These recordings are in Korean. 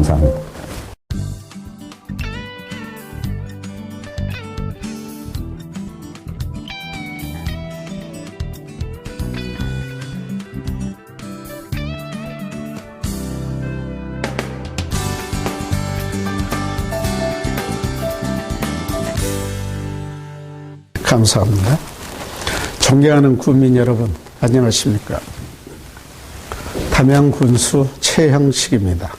감사합니다. 감사합니다. 존경하는 군민 여러분, 안녕하십니까? 담양군수 최형식입니다.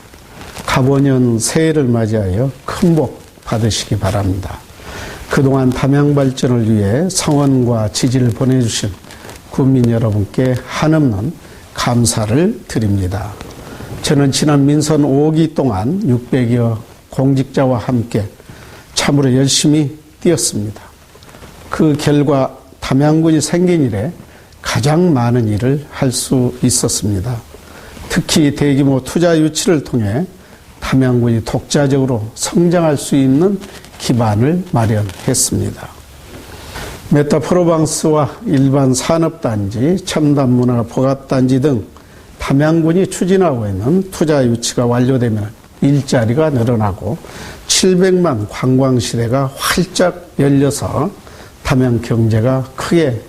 갑오년 새해를 맞이하여 큰 복 받으시기 바랍니다. 그동안 담양 발전을 위해 성원과 지지를 보내주신 군민 여러분께 한없는 감사를 드립니다. 저는 지난 민선 5기 동안 600여 공직자와 함께 참으로 열심히 뛰었습니다. 그 결과 담양군이 생긴 이래 가장 많은 일을 할 수 있었습니다. 특히 대규모 투자 유치를 통해 담양군이 독자적으로 성장할 수 있는 기반을 마련했습니다. 메타프로방스와 일반 산업단지, 첨단문화보갑단지 등 담양군이 추진하고 있는 투자 유치가 완료되면 일자리가 늘어나고 700만 관광시대가 활짝 열려서 담양 경제가 크게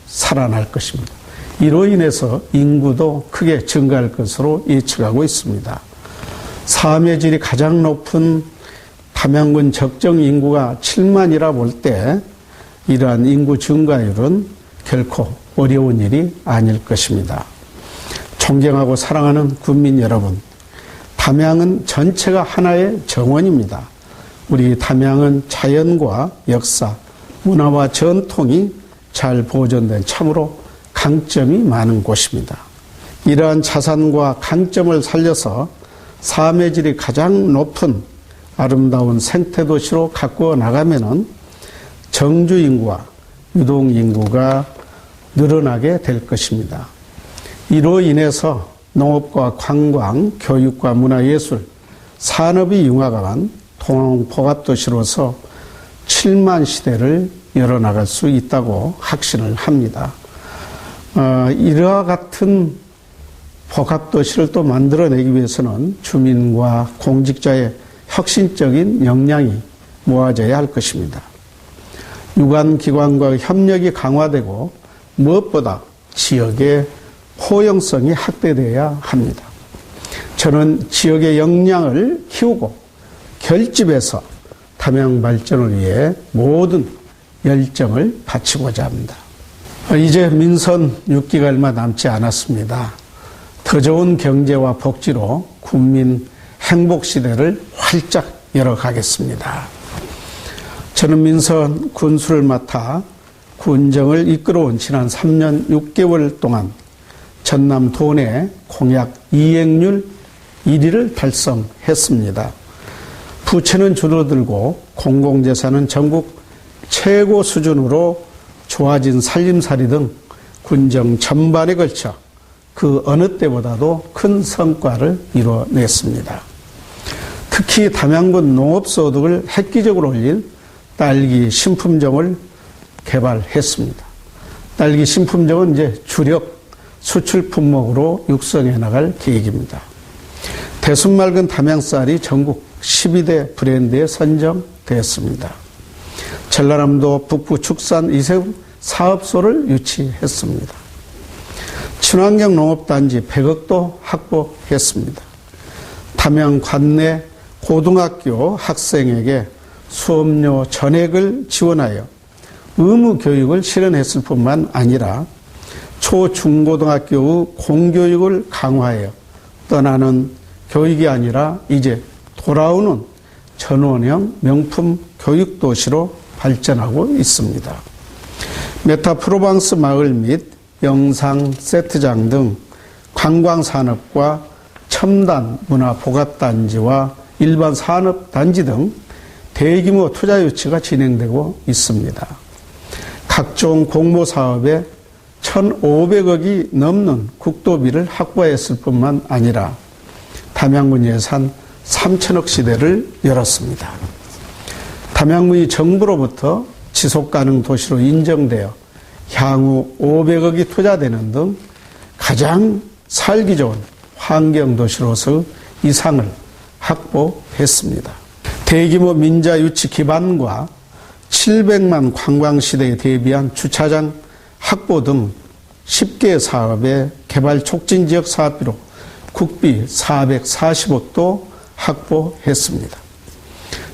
살아날 것입니다. 이로 인해서 인구도 크게 증가할 것으로 예측하고 있습니다. 사회질이 가장 높은 담양군 적정 인구가 7만이라 볼 때 이러한 인구 증가율은 결코 어려운 일이 아닐 것입니다. 존경하고 사랑하는 군민 여러분, 담양은 전체가 하나의 정원입니다. 우리 담양은 자연과 역사, 문화와 전통이 잘 보존된 참으로 강점이 많은 곳입니다. 이러한 자산과 강점을 살려서 삶의 질이 가장 높은 아름다운 생태도시로 가꾸어 나가면은 정주 인구와 유동 인구가 늘어나게 될 것입니다. 이로 인해서 농업과 관광, 교육과 문화예술, 산업이 융합한 통합도시로서 7만 시대를 열어나갈 수 있다고 확신을 합니다. 이와 같은 복합도시를 또 만들어내기 위해서는 주민과 공직자의 혁신적인 역량이 모아져야 할 것입니다. 유관기관과 협력이 강화되고 무엇보다 지역의 포용성이 확대되어야 합니다. 저는 지역의 역량을 키우고 결집해서 담양 발전을 위해 모든 열정을 바치고자 합니다. 이제 민선 6기가 얼마 남지 않았습니다. 더 좋은 경제와 복지로 국민 행복 시대를 활짝 열어가겠습니다. 저는 민선 군수를 맡아 군정을 이끌어온 지난 3년 6개월 동안 전남 도내 공약 이행률 1위를 달성했습니다. 부채는 줄어들고 공공재산은 전국 최고 수준으로 좋아진 살림살이 등 군정 전반에 걸쳐 그 어느 때보다도 큰 성과를 이뤄냈습니다. 특히 담양군 농업소득을 획기적으로 올린 딸기 신품종을 개발했습니다. 딸기 신품종은 이제 주력 수출 품목으로 육성해 나갈 계획입니다. 대순맑은 담양쌀이 전국 12대 브랜드에 선정되었습니다. 전라남도 북부 축산 이세훈 사업소를 유치했습니다. 친환경 농업단지 100억도 확보했습니다. 담양 관내 고등학교 학생에게 수업료 전액을 지원하여 의무 교육을 실현했을 뿐만 아니라 초, 중고등학교의 공교육을 강화하여 떠나는 교육이 아니라 이제 돌아오는 전원형 명품 교육도시로 발전하고 있습니다. 메타프로방스 마을 및 영상 세트장 등 관광산업과 첨단 문화 보갑단지와 일반 산업단지 등 대규모 투자 유치가 진행되고 있습니다. 각종 공모사업에 1,500억이 넘는 국도비를 확보했을 뿐만 아니라 담양군 예산 3천억 시대를 열었습니다. 담양군이 정부로부터 지속가능 도시로 인정되어 향후 500억이 투자되는 등 가장 살기 좋은 환경도시로서 이상을 확보했습니다. 대규모 민자 유치 기반과 700만 관광시대에 대비한 주차장 확보 등 10개 사업의 개발 촉진 지역 사업비로 국비 440억도 확보했습니다.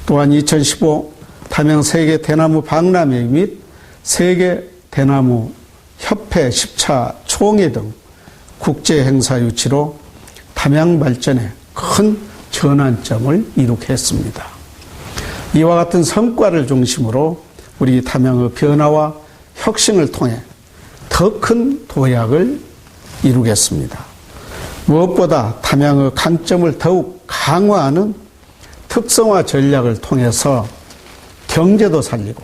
또한 2015 담양 세계 대나무 박람회 및 세계 대나무 협회 10차 총회 등 국제 행사 유치로 담양 발전에 큰 전환점을 이룩했습니다. 이와 같은 성과를 중심으로 우리 담양의 변화와 혁신을 통해 더 큰 도약을 이루겠습니다. 무엇보다 담양의 강점을 더욱 강화하는 특성화 전략을 통해서 경제도 살리고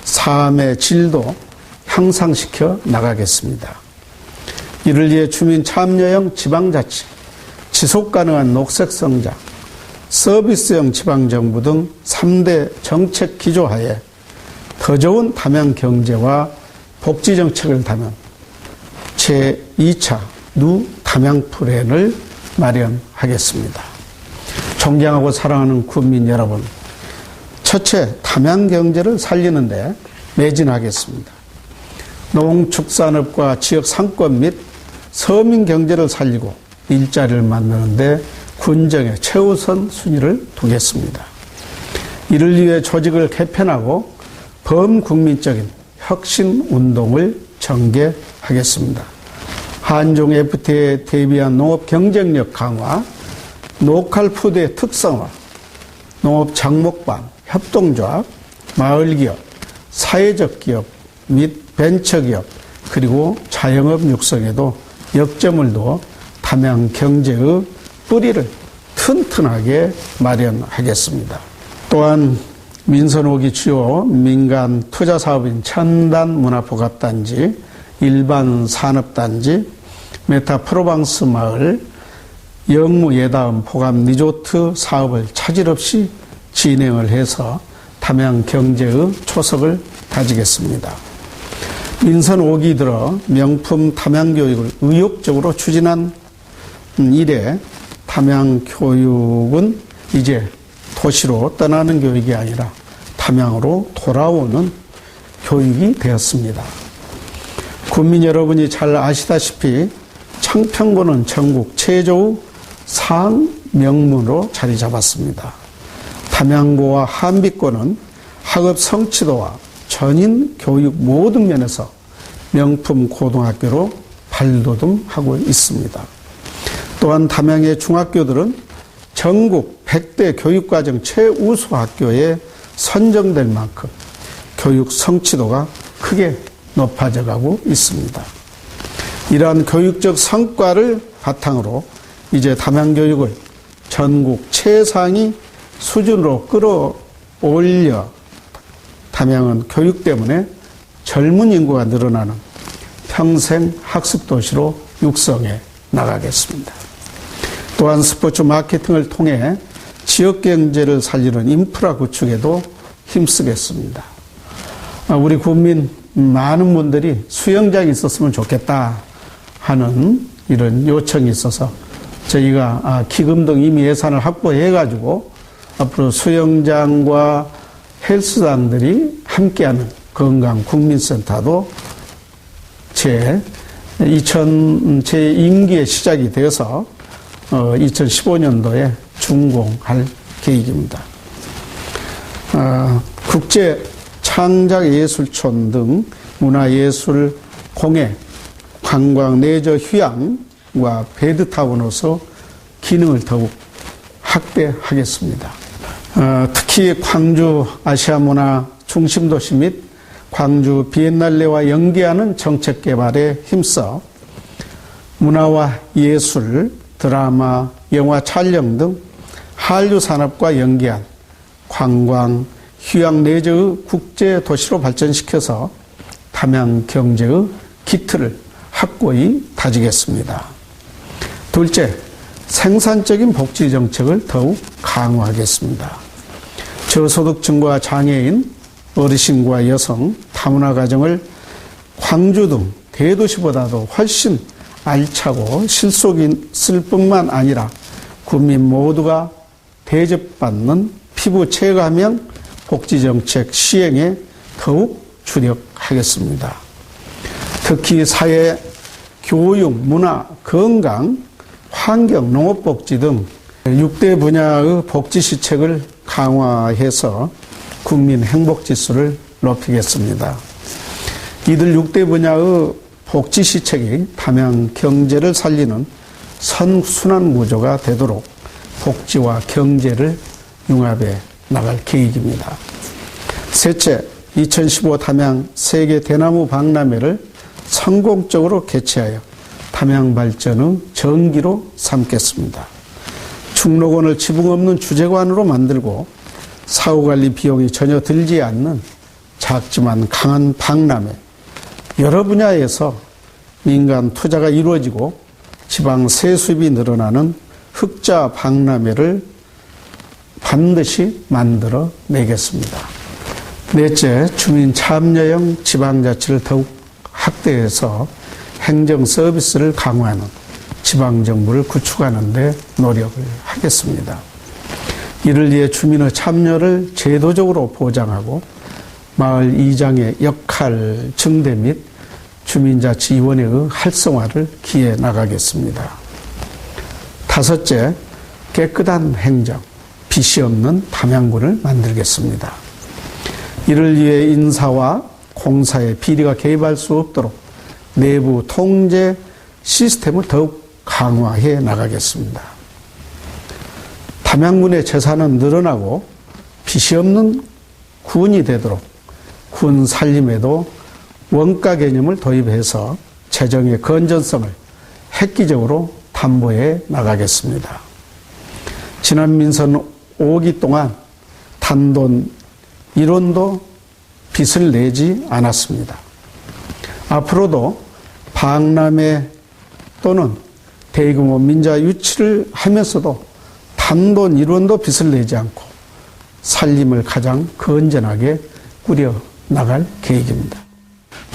삶의 질도 향상시켜 나가겠습니다. 이를 위해 주민 참여형 지방자치, 지속가능한 녹색성장, 서비스형 지방정부 등 3대 정책 기조하에 더 좋은 담양 경제와 복지정책을 담은 제2차 누 담양 플랜을 마련하겠습니다. 존경하고 사랑하는 국민 여러분, 첫째, 담양 경제를 살리는 데 매진하겠습니다. 농축산업과 지역 상권 및 서민 경제를 살리고 일자리를 만드는 데 군정의 최우선 순위를 두겠습니다. 이를 위해 조직을 개편하고 범국민적인 혁신 운동을 전개하겠습니다. 한중 FTA에 대비한 농업 경쟁력 강화, 로컬 푸드의 특성화, 농업 장목반, 협동조합, 마을기업, 사회적 기업 및 벤처기업, 그리고 자영업 육성에도 역점을 두어 담양 경제의 뿌리를 튼튼하게 마련하겠습니다. 또한 민선 5기 주요 민간 투자 사업인 첨단 문화복합단지, 일반 산업단지, 메타 프로방스 마을, 영무 예다음 포감 리조트 사업을 차질 없이 진행을 해서 담양 경제의 초석을 다지겠습니다. 민선 5기 들어 명품 담양 교육을 의욕적으로 추진한 이래 담양 교육은 이제 도시로 떠나는 교육이 아니라 담양으로 돌아오는 교육이 되었습니다. 국민 여러분이 잘 아시다시피 청평고는 전국 최저의 상명문으로 자리 잡았습니다. 담양고와 한빛고는 학업 성취도와 전인 교육 모든 면에서 명품 고등학교로 발돋움하고 있습니다. 또한 담양의 중학교들은 전국 100대 교육과정 최우수 학교에 선정될 만큼 교육 성취도가 크게 높아져 가고 있습니다. 이러한 교육적 성과를 바탕으로 이제 담양교육을 전국 최상위 수준으로 끌어올려 담양은 교육 때문에 젊은 인구가 늘어나는 평생 학습 도시로 육성해 나가겠습니다. 또한 스포츠 마케팅을 통해 지역 경제를 살리는 인프라 구축에도 힘쓰겠습니다. 우리 국민 많은 분들이 수영장이 있었으면 좋겠다 하는 이런 요청이 있어서 저희가 기금 등 이미 예산을 확보해 가지고 앞으로 수영장과 헬스장들이 함께하는 건강 국민센터도 제 임기의 시작이 되어서 2015년도에 준공할 계획입니다. 국제 창작예술촌 등 문화예술 공예, 관광 레저 휴양과 베드타운으로서 기능을 더욱 확대하겠습니다. 특히 광주 아시아문화 중심도시 및 광주 비엔날레와 연계하는 정책 개발에 힘써 문화와 예술, 드라마, 영화 촬영 등 한류 산업과 연계한 관광, 휴양 레저의 국제 도시로 발전시켜서 담양 경제의 기틀을 확고히 다지겠습니다. 둘째, 생산적인 복지 정책을 더욱 강화하겠습니다. 저소득층과 장애인, 어르신과 여성, 다문화 가정을 광주 등 대도시보다도 훨씬 알차고 실속 있을 뿐만 아니라 국민 모두가 대접받는 피부 체감형 복지정책 시행에 더욱 주력하겠습니다. 특히 사회, 교육, 문화, 건강, 환경, 농업복지 등 6대 분야의 복지시책을 강화해서 국민 행복지수를 높이겠습니다. 이들 6대 분야의 복지시책이 담양 경제를 살리는 선순환 구조가 되도록 복지와 경제를 융합해 나갈 계획입니다. 셋째, 2015 담양 세계 대나무 박람회를 성공적으로 개최하여 담양 발전의 전기로 삼겠습니다. 충록원을 지붕 없는 주재관으로 만들고 사후관리 비용이 전혀 들지 않는 작지만 강한 박람회, 여러 분야에서 민간 투자가 이루어지고 지방 세수입이 늘어나는 흑자 박람회를 반드시 만들어 내겠습니다. 넷째, 주민 참여형 지방자치를 더욱 확대해서 행정 서비스를 강화하는 지방정부를 구축하는 데 노력을 하겠습니다. 이를 위해 주민의 참여를 제도적으로 보장하고 마을 이장의 역할 증대 및 주민자치위원회의 활성화를 기해 나가겠습니다. 다섯째, 깨끗한 행정, 빚이 없는 담양군을 만들겠습니다. 이를 위해 인사와 공사의 비리가 개입할 수 없도록 내부 통제 시스템을 더욱 강화해 나가겠습니다. 담양군의 재산은 늘어나고 빚이 없는 군이 되도록 군 살림에도 원가 개념을 도입해서 재정의 건전성을 획기적으로 담보해 나가겠습니다. 지난 민선 5기 동안 단돈 1원도 빚을 내지 않았습니다. 앞으로도 박람회 또는 대규모 민자 유치를 하면서도 단돈 1원도 빚을 내지 않고 살림을 가장 건전하게 꾸려 나갈 계획입니다.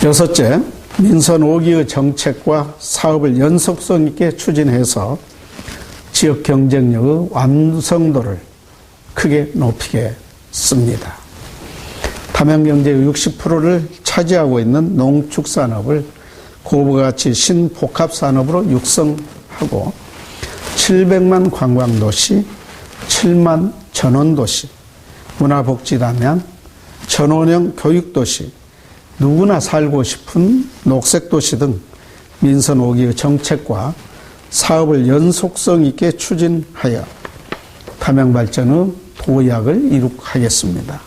여섯째, 민선 5기의 정책과 사업을 연속성 있게 추진해서 지역 경쟁력의 완성도를 크게 높이겠습니다. 담양 경제의 60%를 차지하고 있는 농축산업을 고부가치 신복합산업으로 육성하고 700만 관광도시, 7만 전원도시, 문화복지담양, 전원형 교육도시, 누구나 살고 싶은 녹색도시 등 민선 5기의 정책과 사업을 연속성 있게 추진하여 담양 발전의 도약을 이룩하겠습니다.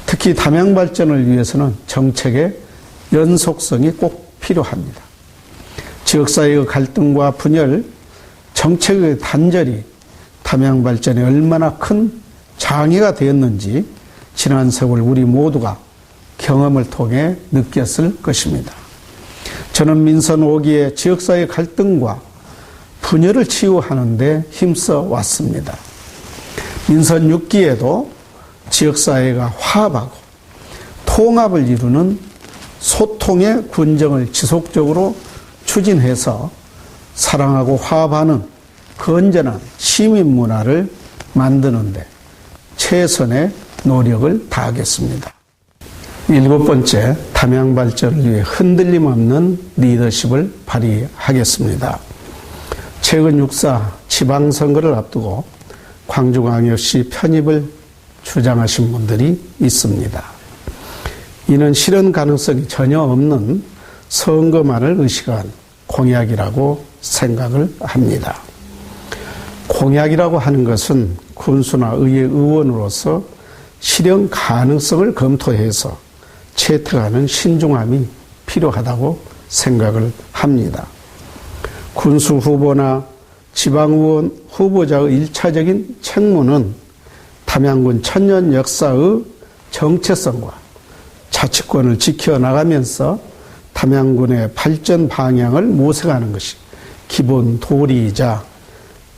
특히 담양 발전을 위해서는 정책의 연속성이 꼭 필요합니다. 지역사회의 갈등과 분열, 정책의 단절이 담양 발전에 얼마나 큰 장애가 되었는지 지난 세월 우리 모두가 경험을 통해 느꼈을 것입니다. 저는 민선 5기의 지역사회 갈등과 분열을 치유하는 데 힘써 왔습니다. 민선 6기에도 지역사회가 화합하고 통합을 이루는 소통의 군정을 지속적으로 추진해서 사랑하고 화합하는 건전한 시민 문화를 만드는 데 최선의 노력을 다하겠습니다. 7번째, 담양 발전을 위해 흔들림 없는 리더십을 발휘하겠습니다. 최근 6.4 지방선거를 앞두고 광주광역시 편입을 주장하신 분들이 있습니다. 이는 실현 가능성이 전혀 없는 선거만을 의식한 공약이라고 생각을 합니다. 공약이라고 하는 것은 군수나 의회 의원으로서 실현 가능성을 검토해서 채택하는 신중함이 필요하다고 생각을 합니다. 군수 후보나 지방의원 후보자의 1차적인 책무는 담양군 천년 역사의 정체성과 자치권을 지켜나가면서 담양군의 발전 방향을 모색하는 것이 기본 도리이자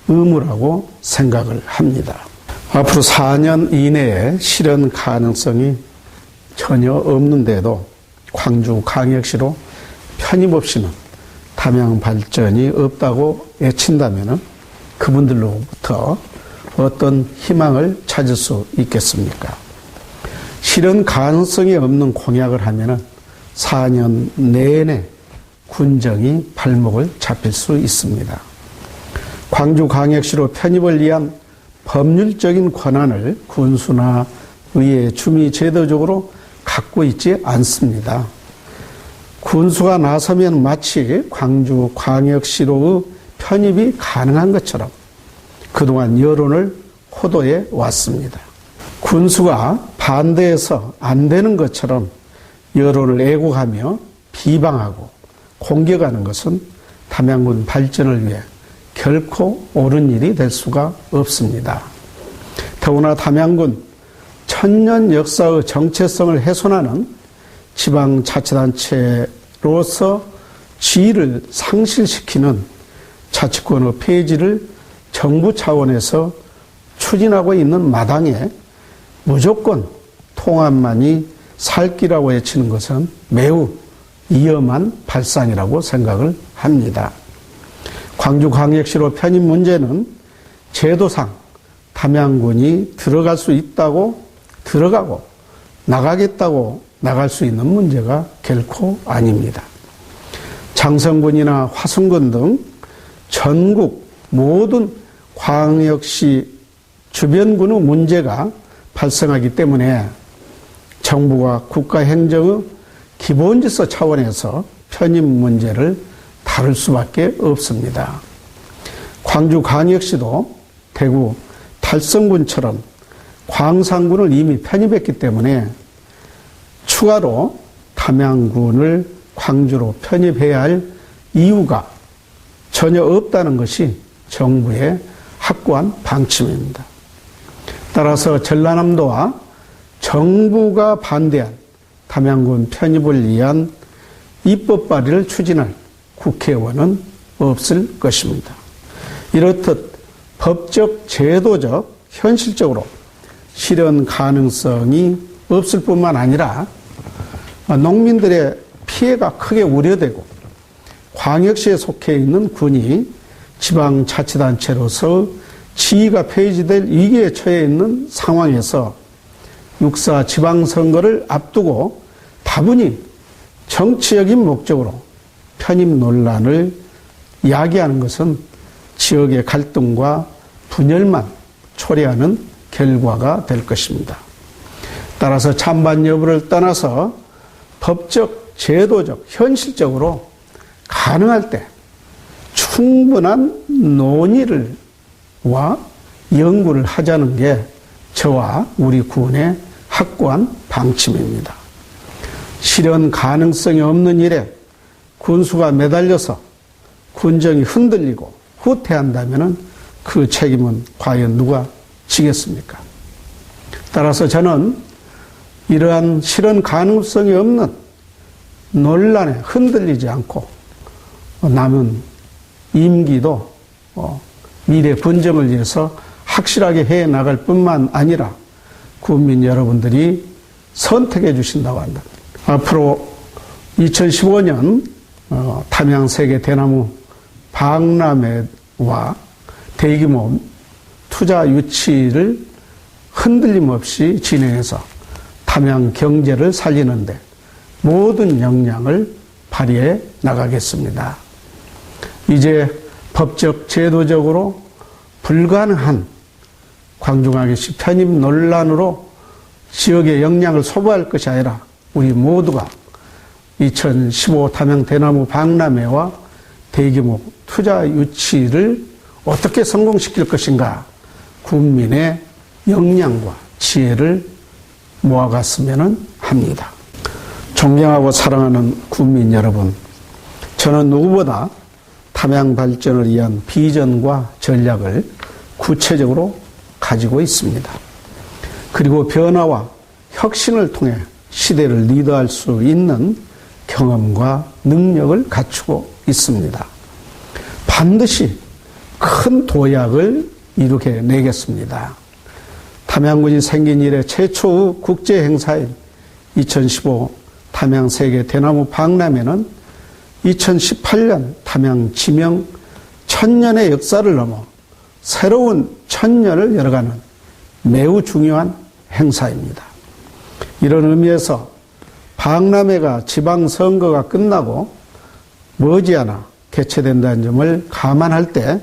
의무라고 생각을 합니다. 앞으로 4년 이내에 실현 가능성이 전혀 없는데도 광주광역시로 편입 없이는 담양 발전이 없다고 외친다면 그분들로부터 어떤 희망을 찾을 수 있겠습니까? 실현 가능성이 없는 공약을 하면은 4년 내내 군정이 발목을 잡힐 수 있습니다. 광주광역시로 편입을 위한 법률적인 권한을 군수나 의회, 주미 제도적으로 갖고 있지 않습니다. 군수가 나서면 마치 광주광역시로의 편입이 가능한 것처럼 그동안 여론을 호도해 왔습니다. 군수가 반대해서 안 되는 것처럼 여론을 애국하며 비방하고 공격하는 것은 담양군 발전을 위해 결코 옳은 일이 될 수가 없습니다. 더구나 담양군 천년 역사의 정체성을 훼손하는 지방자치단체로서 지위를 상실시키는 자치권의 폐지를 정부 차원에서 추진하고 있는 마당에 무조건 통합만이 살 길이라고 외치는 것은 매우 위험한 발상이라고 생각을 합니다. 광주광역시로 편입 문제는 제도상 담양군이 들어갈 수 있다고 들어가고 나가겠다고 나갈 수 있는 문제가 결코 아닙니다. 장성군이나 화순군 등 전국 모든 광역시 주변군의 문제가 발생하기 때문에 정부가 국가행정의 기본질서 차원에서 편입 문제를 다룰 수밖에 없습니다. 광주광역시도 대구 달성군처럼 광산군을 이미 편입했기 때문에 추가로 담양군을 광주로 편입해야 할 이유가 전혀 없다는 것이 정부의 확고한 방침입니다. 따라서 전라남도와 정부가 반대한 담양군 편입을 위한 입법 발의를 추진할 국회의원은 없을 것입니다. 이렇듯 법적, 제도적, 현실적으로 실현 가능성이 없을 뿐만 아니라 농민들의 피해가 크게 우려되고 광역시에 속해 있는 군이 지방자치단체로서 지위가 폐지될 위기에 처해 있는 상황에서 6.4 지방선거를 앞두고 다분히 정치적인 목적으로 편입 논란을 야기하는 것은 지역의 갈등과 분열만 초래하는 결과가 될 것입니다. 따라서 찬반 여부를 떠나서 법적, 제도적, 현실적으로 가능할 때 충분한 논의를 와 연구를 하자는 게 저와 우리 군의 확고한 방침입니다. 실현 가능성이 없는 일에 군수가 매달려서 군정이 흔들리고 후퇴한다면 그 책임은 과연 누가 지겠습니까? 따라서 저는 이러한 실현 가능성이 없는 논란에 흔들리지 않고 남은 임기도 미래 번정을 위해서 확실하게 해 나갈 뿐만 아니라 국민 여러분들이 선택해 주신다고 한다. 앞으로 2015년 담양 세계 대나무 박람회와 대규모 투자 유치를 흔들림 없이 진행해서 담양 경제를 살리는데 모든 역량을 발휘해 나가겠습니다. 이제 법적, 제도적으로 불가능한 광주광역시 편입 논란으로 지역의 역량을 소모할 것이 아니라 우리 모두가 2015 담양 대나무 박람회와 대규모 투자 유치를 어떻게 성공시킬 것인가 국민의 역량과 지혜를 모아갔으면 합니다. 존경하고 사랑하는 국민 여러분, 저는 누구보다 담양 발전을 위한 비전과 전략을 구체적으로 가지고 있습니다. 그리고 변화와 혁신을 통해 시대를 리드할 수 있는 경험과 능력을 갖추고 있습니다. 반드시 큰 도약을 이루게내겠습니다. 담양군이 생긴 이래 최초의 국제행사인 2015 담양 세계 대나무 박람회는 2018년 담양 지명 1000년의 역사를 넘어 새로운 천년을 열어가는 매우 중요한 행사입니다. 이런 의미에서 박람회가 지방선거가 끝나고 머지않아 개최된다는 점을 감안할 때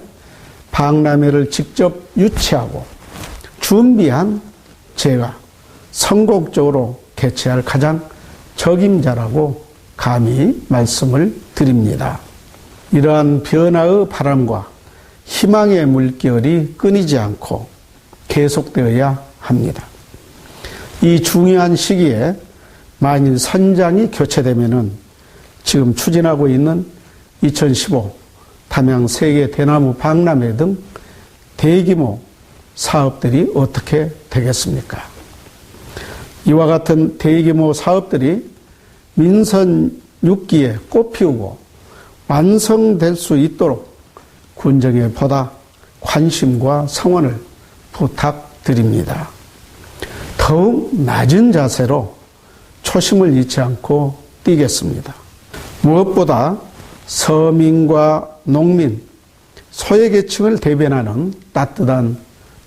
박람회를 직접 유치하고 준비한 제가 성공적으로 개최할 가장 적임자라고 감히 말씀을 드립니다. 이러한 변화의 바람과 희망의 물결이 끊이지 않고 계속되어야 합니다. 이 중요한 시기에 만일 선장이 교체되면은 지금 추진하고 있는 2015 담양 세계 대나무 박람회 등 대규모 사업들이 어떻게 되겠습니까? 이와 같은 대규모 사업들이 민선 6기에 꽃피우고 완성될 수 있도록 군정에 보다 관심과 성원을 부탁드립니다. 더욱 낮은 자세로 초심을 잃지 않고 뛰겠습니다. 무엇보다 서민과 농민, 소외계층을 대변하는 따뜻한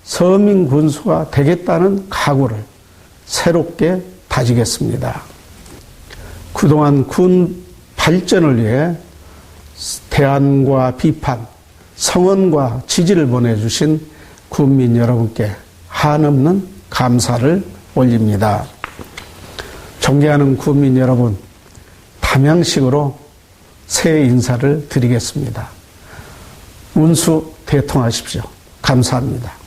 서민 군수가 되겠다는 각오를 새롭게 다지겠습니다. 그동안 군 발전을 위해 대안과 비판, 성원과 지지를 보내주신 군민 여러분께 한없는 감사를 올립니다. 존경하는 군민 여러분, 담양식으로 새해 인사를 드리겠습니다. 운수 대통하십시오. 감사합니다.